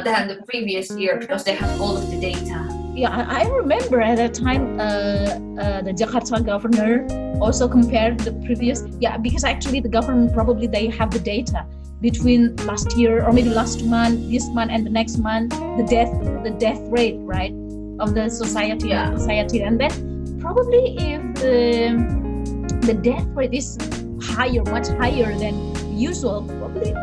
than the previous year because they have all of the data. Yeah, I remember at that time the Jakarta governor also compared the previous, because actually the government probably they have the data between last year or maybe last month, this month and the next month, the death rate, right, of the society, and then probably if the death rate is higher, much higher than usual, probably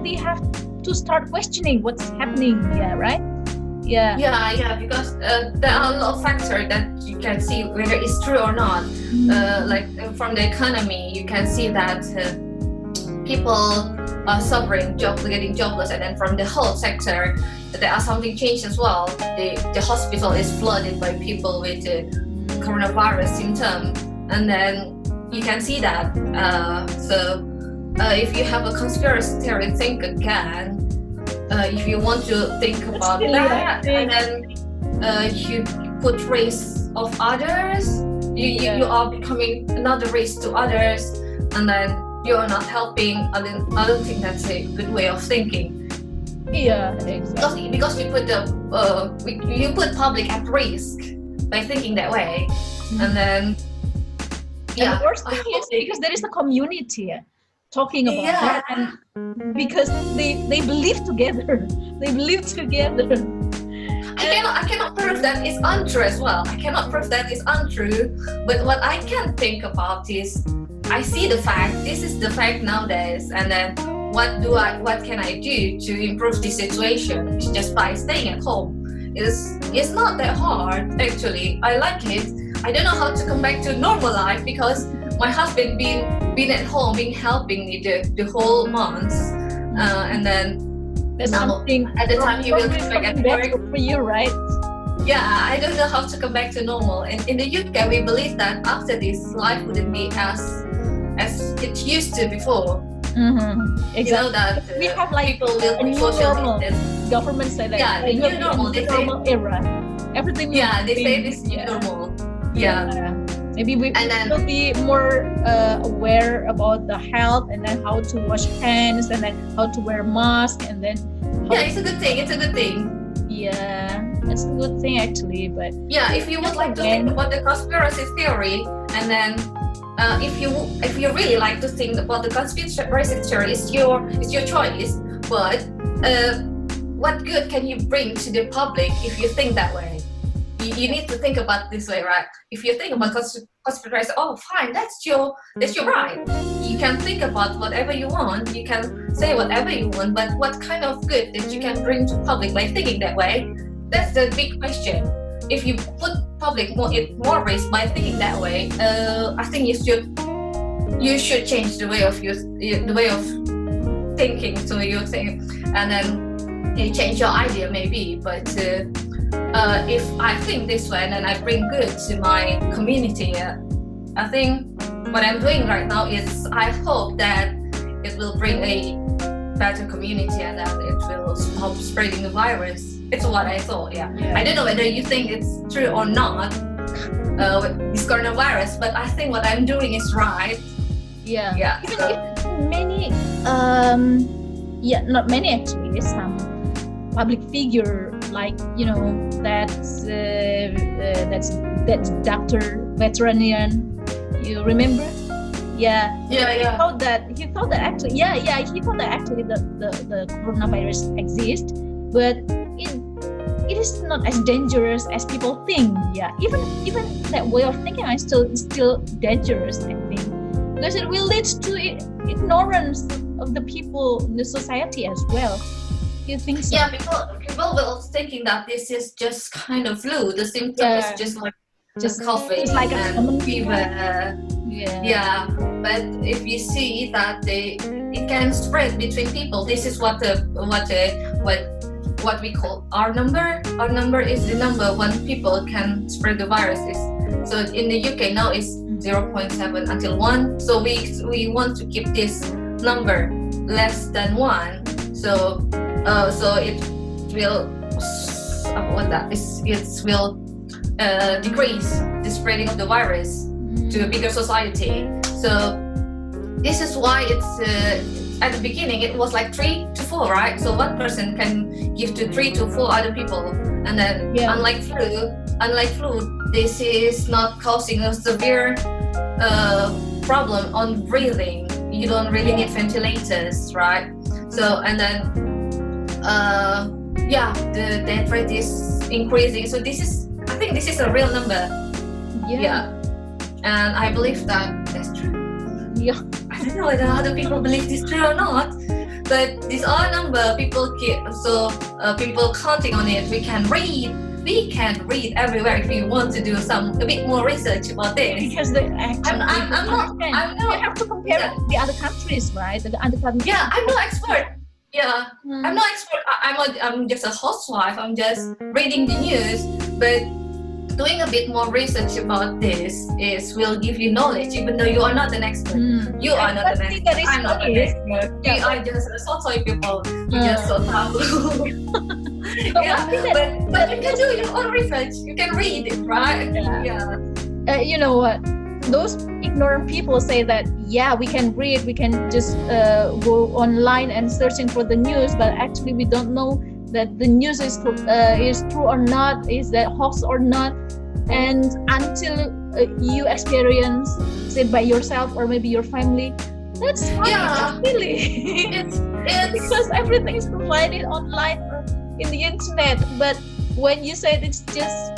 they have to start questioning what's happening, right? Because there are a lot of factors that you can see whether it's true or not. Like from the economy, you can see that people are suffering, getting jobless, and then from the health sector, there are something changed as well. The hospital is flooded by people with coronavirus symptom, and then you can see that. So if you have a conspiracy theory, think again. If you want to think about that, and then you put race of others, you are becoming another race to others, and then you are not helping. I don't think that's a good way of thinking. Yeah, exactly. Because you put public at risk by thinking that way, and then the worst thing is because there is a community talking about that, and because they believe together. I cannot prove that it's untrue as well. I cannot prove that it's untrue. But what I can think about is, I see the fact. This is the fact nowadays, and then what can I do to improve this situation? It's just by staying at home. It's not that hard actually. I like it. I don't know how to come back to normal life because my husband been at home, been helping me the whole month, and then now at the time he will come back at work for you, right? Yeah, I don't know how to come back to normal. And in the UK, we believe that after this, life wouldn't be as it used to before. Exactly. You know that we have like people will a new normal. Government say that. Yeah, the new normal. They say normal era. Everything. Yeah, they say this new normal. Yeah. Maybe we will be more aware about the health, and then how to wash hands, and then how to wear mask, and then it's a good thing. Yeah, it's a good thing actually. But if you would like to think about the conspiracy theory, and then if you really like to think about the conspiracy theory, it's your choice. But what good can you bring to the public if you think that way? You need to think about this way, right? If you think about conspiracy, fine, that's your right. You can think about whatever you want, you can say whatever you want, but what kind of good that you can bring to public by thinking that way? That's the big question. If you put public more risk by thinking that way, I think you should change the way of thinking. So you think, and then you change your idea maybe, but. If I think this way and then I bring good to my community, I think what I'm doing right now is I hope that it will bring a better community and that it will stop spreading the virus. It's what I thought, I don't know whether you think it's true or not with this coronavirus, but I think what I'm doing is right. Even if many, not many actually, some public figure like that's Dr. Veterinarian, you remember? He thought that actually the coronavirus exists, but it is not as dangerous as people think. Even that way of thinking is still dangerous, I think, because it will lead to ignorance of the people in the society as well. You think so? People will thinking that this is just kind of flu. The symptom is just coughing, it's like a common fever. But if you see that it can spread between people, this is what we call R number. R number is the number when people can spread the virus. So in the UK now it's 0.7 until 1. So we want to keep this number less than 1. So it will decrease the spreading of the virus to a bigger society. So this is why it's at the beginning it was like 3 to 4, right? So one person can give to 3 to 4 other people, and then unlike flu, this is not causing a severe problem on breathing. You don't really need ventilators, right? So and then the death rate is increasing. So I think this is a real number. Yeah. And I believe that that's true. Yeah. I don't know whether other people believe this true or not, but this are a number people keep. So people counting on it. We can read everywhere if you want to do a bit more research about this. Because I'm not. You have to compare the other countries, right? The other countries. Yeah, I'm no expert. Yeah, I'm no expert. I'm just a housewife. I'm just reading the news, but doing a bit more research about this will give you knowledge, even though you are not an expert. You are not an expert. I'm not an expert. We are just soy people. We just so but you can do your own research. You can read it, right? You know what? Those ignorant people say that we can read, we can just go online and searching for the news, but actually we don't know that the news is true or not, is that hoax or not, and until you experience it by yourself or maybe your family, that's fine. Really, it's because everything is provided online or in the internet. But when you said it's just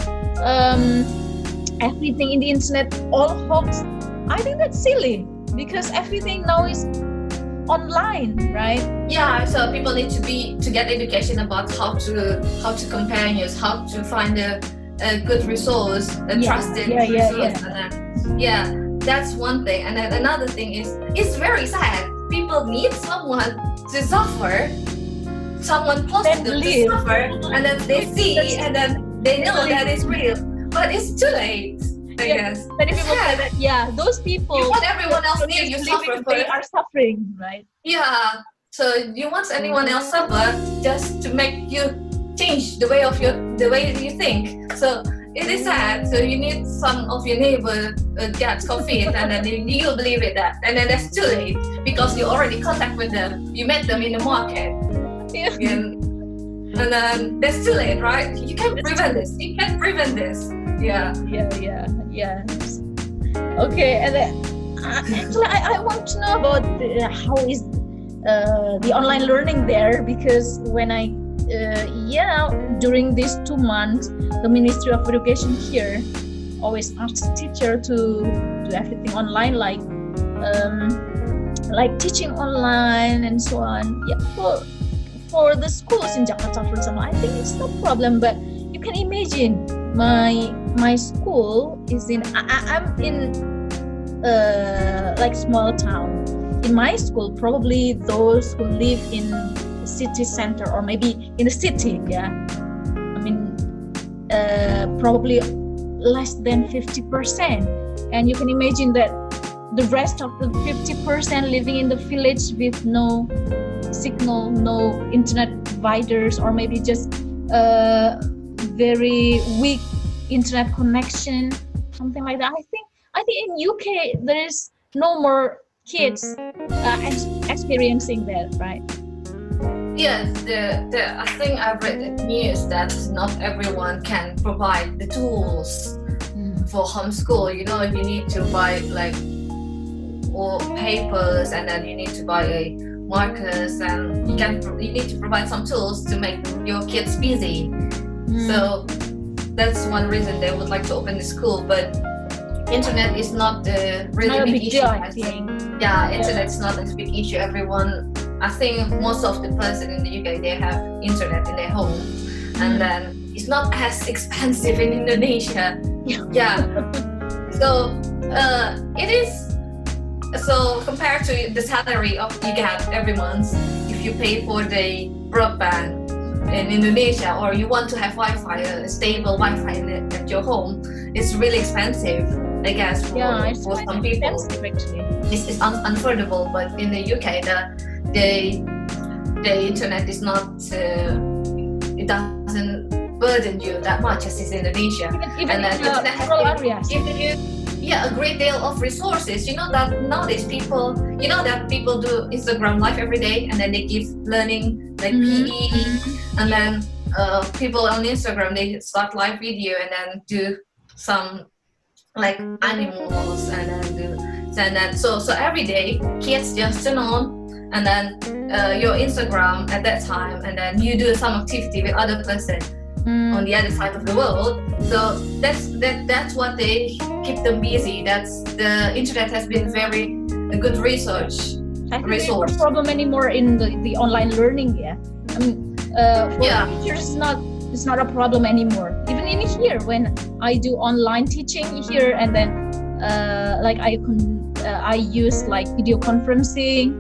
everything in the internet all hoax, I think that's silly, because everything now is online, right? Yeah, so people need to get education about how to compare news, how to find a good resource, a trusted resource. And then, that's one thing. And then another thing is, it's very sad. People need someone to suffer, someone close to them to suffer, and then they see, and then they know that it's real. But it's too late, I guess. Many people say that, those people. You want everyone else near you suffer, they are suffering, right? Yeah. So you want anyone else suffer just to make you change the way you think. So it is sad. So you need some of your neighbor get COVID, and then you believe it that, and then that's too late because you already contact with them. You met them in the market. And then that's too late, right? You can prevent this. You can prevent this. Yeah. Okay, and then, actually, I want to know about how is the online learning there, because when I during these 2 months, the Ministry of Education here always asks teacher to do everything online, like teaching online and so on. For the schools in Jakarta, for example, I think it's no problem. But you can imagine my school is I'm in like small town. In my school, probably those who live in the city center or maybe in the city, I mean, probably less than 50%. And you can imagine that the rest of the 50% living in the village with no signal, no internet providers, or maybe just very weak internet connection, something like that. I think in UK there is no more kids experiencing that, right? Yes, I think I've read the news that not everyone can provide the tools for homeschool. You know, you need to buy like all papers, and then you need to buy markers, and you need to provide some tools to make your kids busy. So that's one reason they would like to open the school. But internet is not the really big issue. I think. Internet is not a big issue. I think most of the person in the UK, they have internet in their home, and then it's not as expensive in Indonesia. So it is. So compared to the salary you get every month, if you pay for the broadband in Indonesia, or you want to have Wi-Fi, a stable Wi-Fi at your home, it's really expensive, I guess, for some people. This is unaffordable, but in the UK, the internet is not, it doesn't burden you that much as is in Indonesia. Even in rural areas. yeah, a great deal of resources. You know that nowadays people, you know that people do Instagram live every day, and then they give learning like PE, and then people on Instagram they start live video and then do some like animals and then do and then so every day kids just turn on and then your Instagram at that time, and then you do some activity with other person on the other side of the world. So that's what they keep them busy. That's the internet has been very a good resource. I think there's no problem anymore in the online learning. Yeah, I mean, for teachers, it's not a problem anymore. Even in here, when I do online teaching here, and then like I use like video conferencing.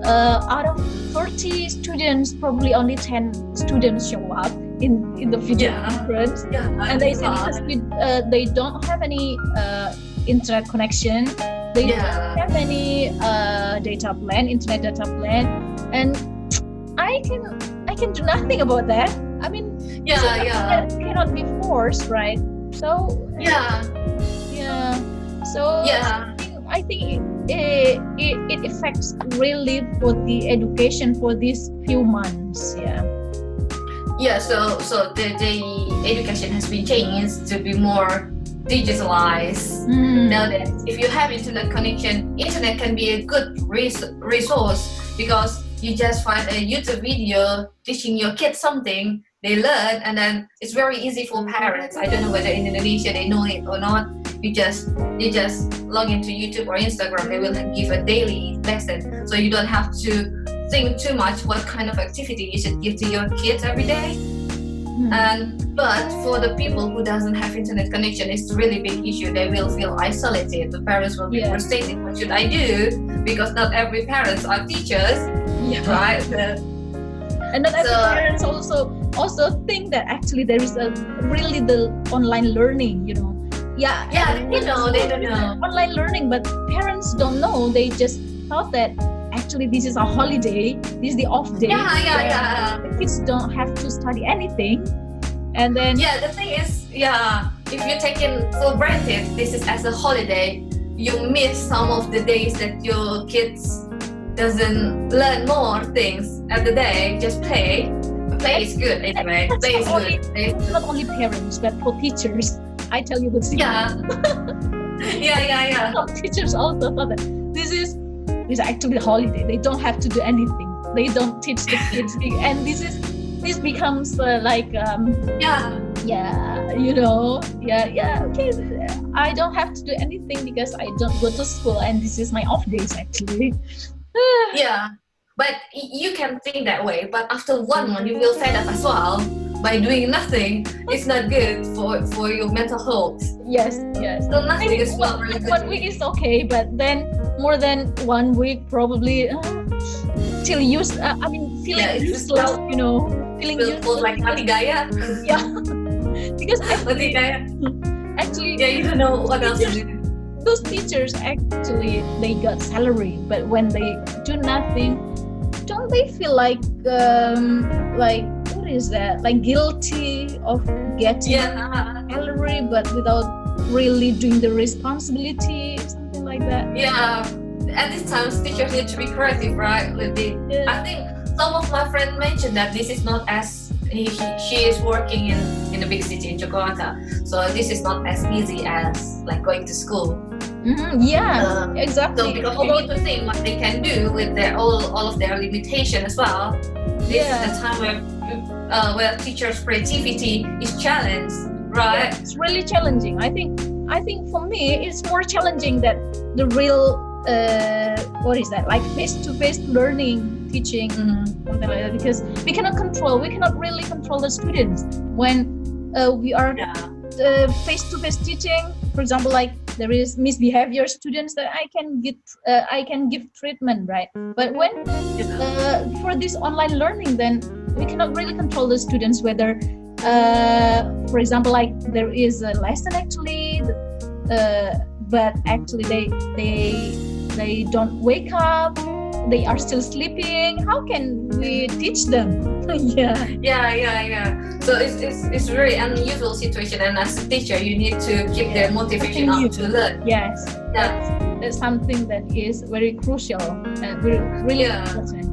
Out of 30 students, probably only 10 students show up in the video conference, and they say because they don't have any internet connection, they don't have any internet data plan, and I can do nothing about that. I mean, that cannot be forced, right? So I think it affects really for the education for these few months. So the education has been changed to be more digitalized. Now that if you have internet connection, internet can be a good resource, because you just find a YouTube video teaching your kids something, they learn, and then it's very easy for parents. I don't know whether in Indonesia they know it or not. You just log into YouTube or Instagram, they will give a daily lesson, so you don't have to think too much what kind of activity you should give to your kids every day. But for the people who doesn't have internet connection, it's a really big issue. They will feel isolated. The parents will be frustrated. What should I do? Because not every parents are teachers, right? And not every parents also think that actually there is a really the online learning, you know. They don't know online learning, but parents don't know. They just thought that actually this is a holiday, this is the off day. The kids don't have to study anything, and then the thing is, if you take it for granted this is as a holiday, you miss some of the days that your kids doesn't learn more things at the day. Just play is good anyway. Play is good. It's not only parents, but for teachers. I tell you the secret. Some teachers also thought that this is actually a holiday. They don't have to do anything. They don't teach the kids, and this becomes okay. I don't have to do anything because I don't go to school, and this is my off days actually. But you can think that way. But after 1 month, you will fed up as well. By doing nothing, it's not good for your mental health. Yes. So nothing is not really good. 1 week is okay, but then more than 1 week probably till feeling useless, you know, feeling useless. Like mati gaya. Because actually, you don't know what else to do. Those teachers actually they got salary, but when they do nothing, don't they feel like what is that? Like guilty of getting salary, but without really doing the responsibility, something like that. At this time, teachers need to be creative, right? I think some of my friends mentioned that this is not as she is working in a big city in Jakarta, so this is not as easy as like going to school. Exactly. So because we need to think what they can do with their all of their limitation as well. This is the time where teachers' creativity is challenged, right? It's really challenging. I think for me it's more challenging that the real like face-to-face learning, teaching, something like that, because we cannot really control the students when we are face-to-face teaching. For example, like there is misbehavior students that I can give treatment, right? But when for this online learning, then we cannot really control the students whether, for example, like there is a lesson actually, but actually they don't wake up, they are still sleeping. How can we teach them? So it's very unusual situation, and as a teacher you need to keep their motivation up to learn. Yes, that's something that is very crucial and really important.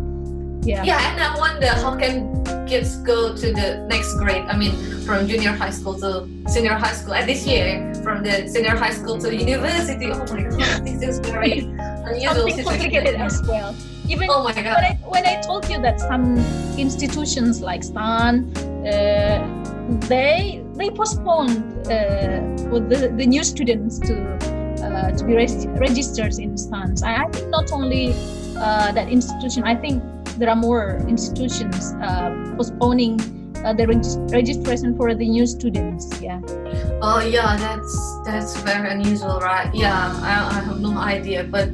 Yeah. And I wonder how can kids go to the next grade. I mean, from junior high school to senior high school. And this year, from the senior high school to university. Oh my God, this is very unusual Something complicated as well. Even oh my God. when I told you that some institutions like STAN, they postponed for the new students to be registered in STANs. I think not only that institution. I think there are more institutions postponing the registration for the new students. Yeah. Oh yeah, that's very unusual, right? Yeah, I have no idea, but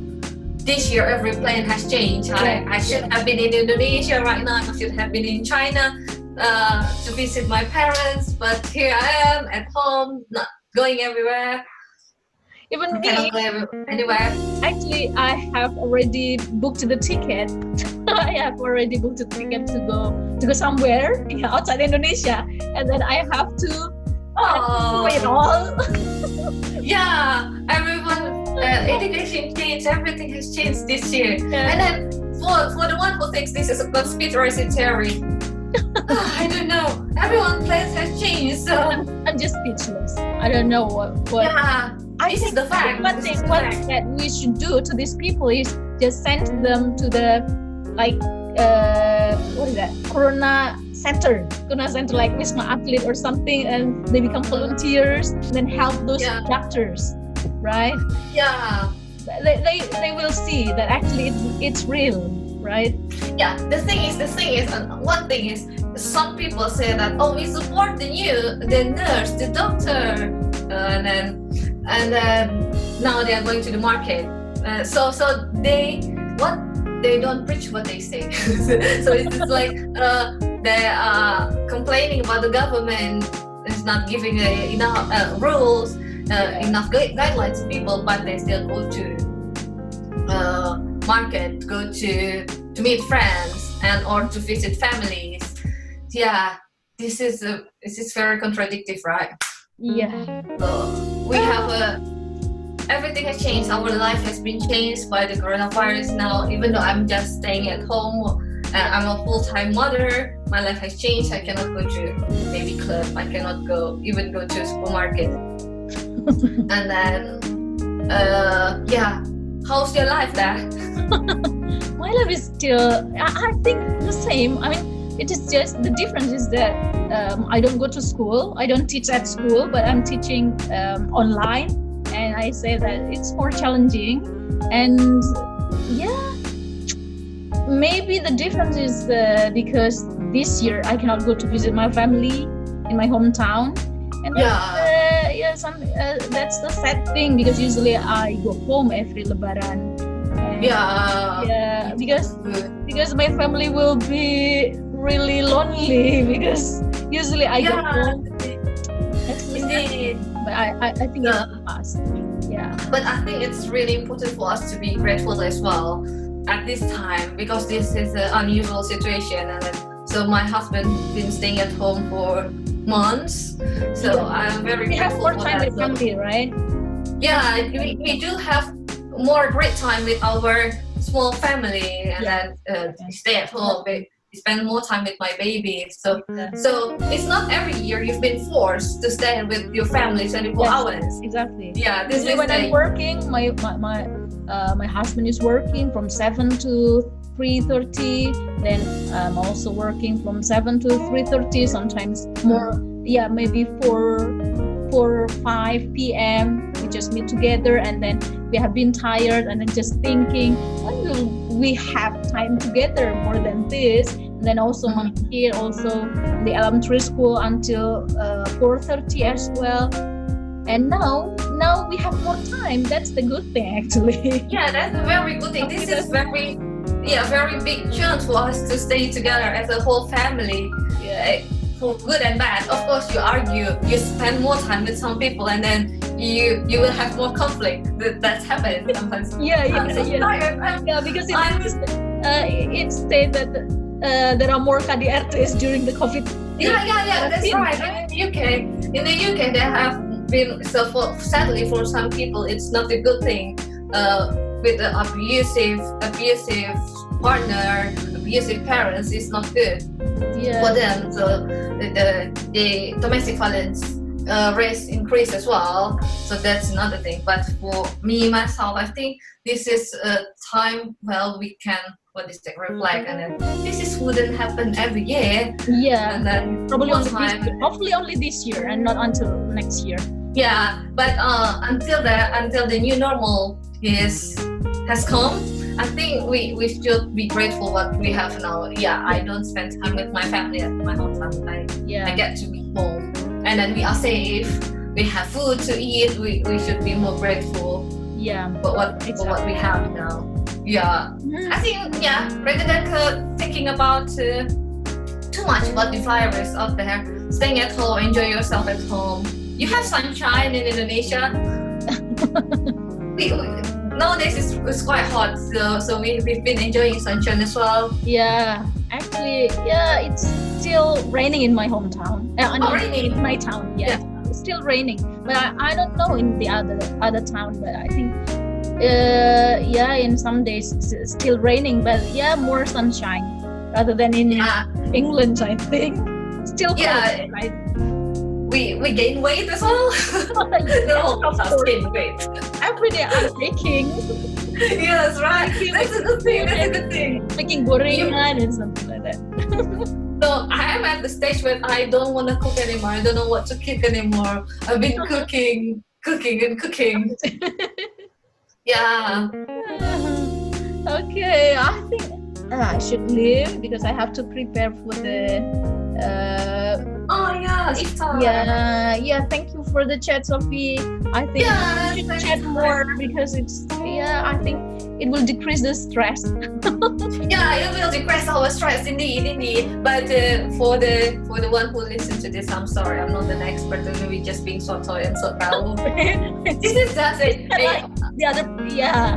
this year every plan has changed. I should have been in Indonesia right now. I should have been in China to visit my parents, but here I am at home, not going everywhere. Even me, Cannot go anywhere. actually, I have already booked the ticket. I have already booked a ticket to go somewhere outside Indonesia, and then I have to do it all. Yeah, everyone, education changed, everything has changed this year. And then for the one who thinks this is a conspiracy theory, I don't know, everyone's plans has changed, so I'm just speechless. I don't know what. yeah, this is the fact. One thing that we should do to these people is just send them to the what is that? Corona center like Wisma Athlete or something, and they become volunteers and then help those doctors, right? Yeah. They will see that actually it's real, right? Yeah. The thing is, one thing is, some people say that, oh, we support the nurse, the doctor, and then now they are going to the market. So they don't preach what they say. So it's just like they are complaining about the government is not giving enough rules, enough guidelines to people, but they still go to market, go to meet friends or to visit families. Yeah, this is very contradictory, right? Yeah. So we have everything has changed. Our life has been changed by the coronavirus now. Even though I'm just staying at home, I'm a full-time mother. My life has changed. I cannot go to baby club. I cannot even go to a supermarket. And then, how's your life there? My life is still, I think, the same. I mean, it is just the difference is that I don't go to school. I don't teach at school, but I'm teaching online. And I say that it's more challenging, and maybe the difference is because this year I cannot go to visit my family in my hometown, and that's the sad thing, because usually I go home every Lebaran. And because my family will be really lonely, because usually I go home. Indeed. But I think it's past. Yeah. But I think it's really important for us to be grateful as well at this time, because this is an unusual situation, and so my husband been staying at home for months. So I'm very grateful. We have more time with family, right? Yeah, we do have more great time with our small family, and then stay at home. Spend more time with my baby. So it's not every year you've been forced to stay with your family 24 hours. Exactly. Yeah. This is when I'm working, my husband is working from 7 to 3:30. Then I'm also working from 7 to 3:30. Sometimes more. Yeah, maybe 4 or 5 p.m. We just meet together, and then we have been tired, and then just thinking, when will we have time together more than this? And then also my kid also the elementary school until 4:30 as well. And now we have more time. That's the good thing, actually. Yeah, that's a very good thing. This is very big chance for us to stay together as a whole family. For good and bad. Of course, you argue, you spend more time with some people, and then you will have more conflict. That's happened sometimes. I'm so tired. Because it said that there are more KDRTs during the COVID. Yeah. That's right. In the UK, there have been sadly for some people, it's not a good thing. With the abusive partner, abusive parents is not good for them. So the domestic violence rate increase as well. So that's another thing. But for me myself, I think this is a time where we can reflect, and then wouldn't happen every year. Yeah, and then probably only this year. Hopefully only this year and not until next year. Yeah, but until the new normal has come, I think we should be grateful what we have now. Yeah, I don't spend time with my family at my hometown. I get to be home, and then we are safe. We have food to eat. We should be more grateful. Yeah, for what we have now. Yeah, I think rather than thinking about too much about the virus out there, staying at home, enjoy yourself at home. You have sunshine in Indonesia. Nowadays it's quite hot, so we've been enjoying sunshine as well. Yeah, actually, it's still raining in my hometown. Raining in my town. Yeah, it's still raining, but I don't know in the other town. But I think in some days it's still raining, but more sunshine rather than in England. I think still cold, right? We gain weight as well. Of course. Gain weight. Every day I'm baking. Yes, right. That's a good thing. Making gorengan and something like that. So I am at the stage where I don't want to cook anymore. I don't know what to cook anymore. I've been cooking. Yeah. Okay, I think I should leave because I have to prepare for the. Thank you for the chat, Sophie. I think we should chat more because I think it will decrease the stress. It will decrease our stress indeed. But for the one who listens to this, I'm sorry, I'm not an expert, and we're just being so toy and so proud. This is just the other.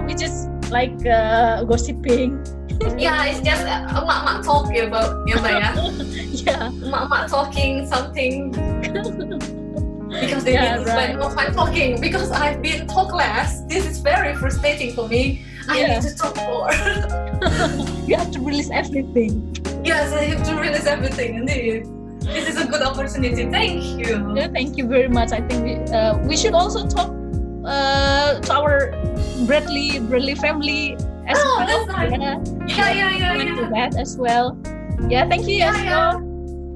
We just like gossiping. It's just mak talking about mak talking something because they need to spend more time talking because I've been talkless. This is very frustrating for me. I need to talk more. You have to release everything. Yes, I have to release everything indeed. This is a good opportunity. Thank you. Yeah, thank you very much. I think we should also talk to our Bradley family as well. That's nice. To that as well. Yeah, thank you. Yeah,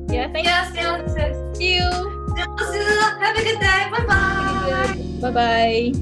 thank you. Yes. See you. Have a good day. Bye bye. Bye bye.